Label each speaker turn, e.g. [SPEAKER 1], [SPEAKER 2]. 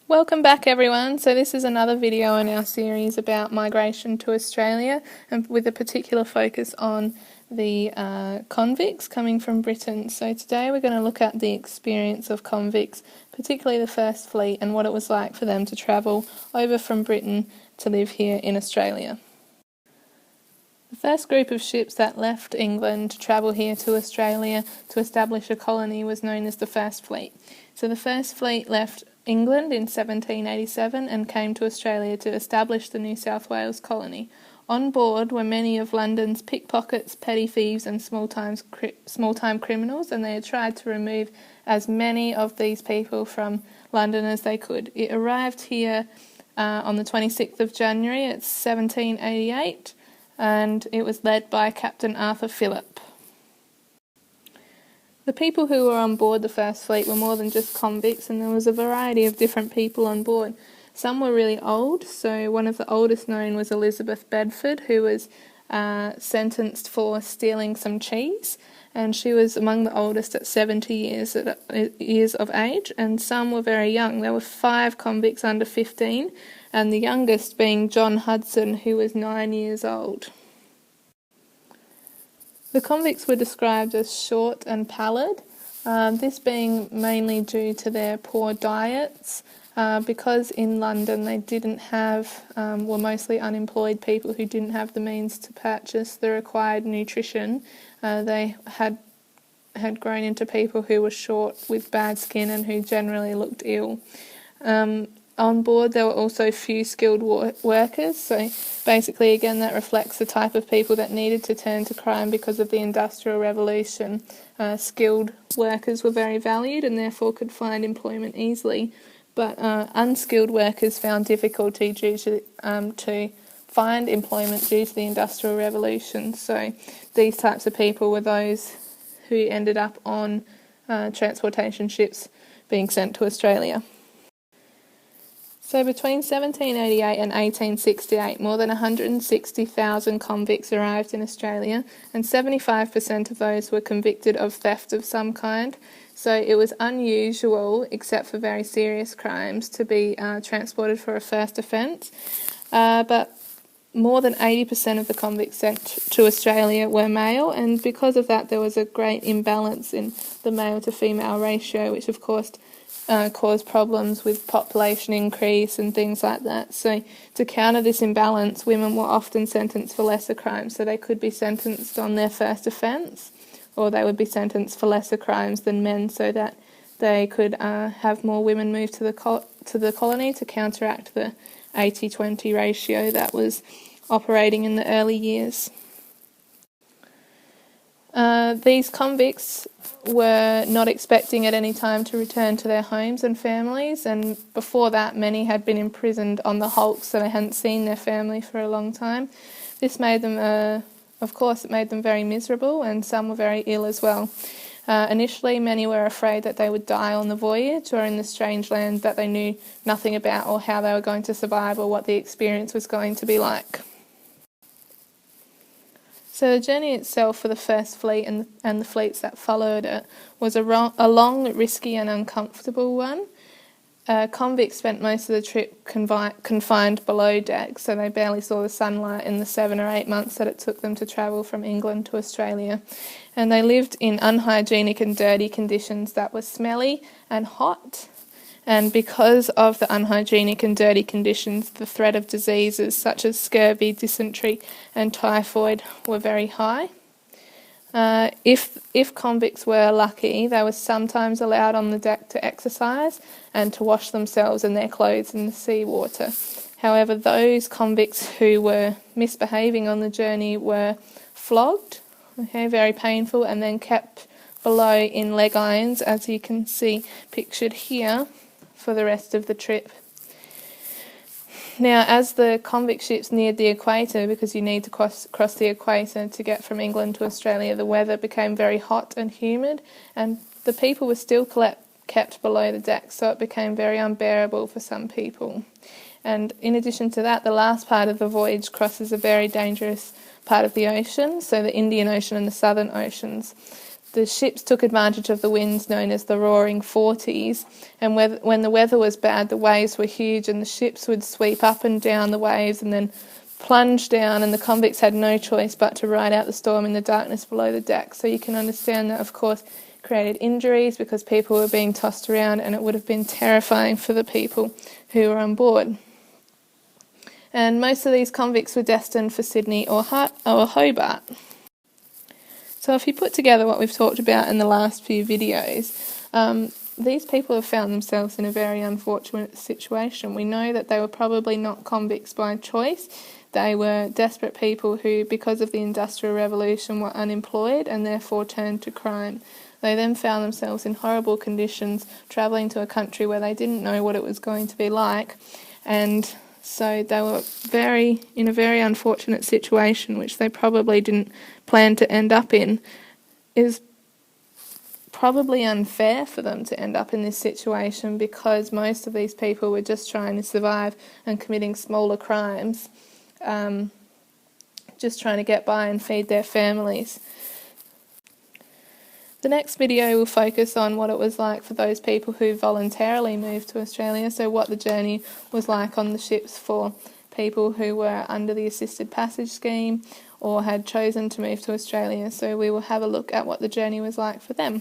[SPEAKER 1] Welcome back everyone. So this is another video in our series about migration to Australia, and with a particular focus on the convicts coming from Britain. So today we're going to look at the experience of convicts, particularly the First Fleet, and what it was like for them to travel over from Britain to live here in Australia. The first group of ships that left England to travel here to Australia to establish a colony was known as the First Fleet. So the First Fleet left England in 1787 and came to Australia to establish the New South Wales colony. On board were many of London's pickpockets, petty thieves and small-time criminals, and they had tried to remove as many of these people from London as they could. It arrived here on the 26th of January, it's 1788, and it was led by Captain Arthur Phillip. The people who were on board the First Fleet were more than just convicts, and there was a variety of different people on board. Some were really old, so one of the oldest known was Elizabeth Bedford, who was sentenced for stealing some cheese, and she was among the oldest at 70 years of age, and some were very young. There were 5 convicts under 15, and the youngest being John Hudson, who was 9 years old. The convicts were described as short and pallid, this being mainly due to their poor diets, because in London they were mostly unemployed people who didn't have the means to purchase the required nutrition. They had grown into people who were short with bad skin and who generally looked ill. On board there were also few skilled workers, so basically again that reflects the type of people that needed to turn to crime because of the Industrial Revolution. Skilled workers were very valued and therefore could find employment easily, but unskilled workers found difficulty to find employment due to the Industrial Revolution. So these types of people were those who ended up on transportation ships being sent to Australia. So between 1788 and 1868, more than 160,000 convicts arrived in Australia, and 75% of those were convicted of theft of some kind. So it was unusual, except for very serious crimes, to be transported for a first offence. But more than 80% of the convicts sent to Australia were male, and because of that there was a great imbalance in the male to female ratio, which of course caused problems with population increase and things like that. So to counter this imbalance, women were often sentenced for lesser crimes. So they could be sentenced on their first offence, or they would be sentenced for lesser crimes than men, so that they could have more women move to the colony to counteract the 80-20 ratio that was operating in the early years. These convicts were not expecting at any time to return to their homes and families, and before that many had been imprisoned on the hulks, so they hadn't seen their family for a long time. This made them, it made them very miserable, and some were very ill as well. Initially many were afraid that they would die on the voyage or in the strange land that they knew nothing about, or how they were going to survive, or what the experience was going to be like. So the journey itself for the First Fleet and the fleets that followed it was a long, risky and uncomfortable one. Convicts spent most of the trip confined below deck, so they barely saw the sunlight in the 7 or 8 months that it took them to travel from England to Australia. And they lived in unhygienic and dirty conditions that were smelly and hot. And because of the unhygienic and dirty conditions, the threat of diseases such as scurvy, dysentery and typhoid were very high. If convicts were lucky, they were sometimes allowed on the deck to exercise and to wash themselves and their clothes in the seawater. However, those convicts who were misbehaving on the journey were flogged, very painful, and then kept below in leg irons, as you can see pictured here, for the rest of the trip. Now, as the convict ships neared the equator, because you need to cross the equator to get from England to Australia, the weather became very hot and humid, and the people were still kept below the deck, so it became very unbearable for some people. And in addition to that, the last part of the voyage crosses a very dangerous part of the ocean, so the Indian Ocean and the Southern Oceans. the ships took advantage of the winds known as the roaring 40s, and when the weather was bad, the waves were huge and the ships would sweep up and down the waves and then plunge down, and the convicts had no choice but to ride out the storm in the darkness below the deck. So you can understand that, of course, created injuries because people were being tossed around, and it would have been terrifying for the people who were on board. And most of these convicts were destined for Sydney or Hobart. So if you put together what we've talked about in the last few videos, these people have found themselves in a very unfortunate situation. We know that they were probably not convicts by choice. They were desperate people who, because of the Industrial Revolution, were unemployed and therefore turned to crime. They then found themselves in horrible conditions, travelling to a country where they didn't know what it was going to be like, and so they were in a very unfortunate situation, which they probably didn't plan to end up in. It is probably unfair for them to end up in this situation because most of these people were just trying to survive and committing smaller crimes, just trying to get by and feed their families. The next video will focus on what it was like for those people who voluntarily moved to Australia, so what the journey was like on the ships for people who were under the assisted passage scheme or had chosen to move to Australia. So we will have a look at what the journey was like for them.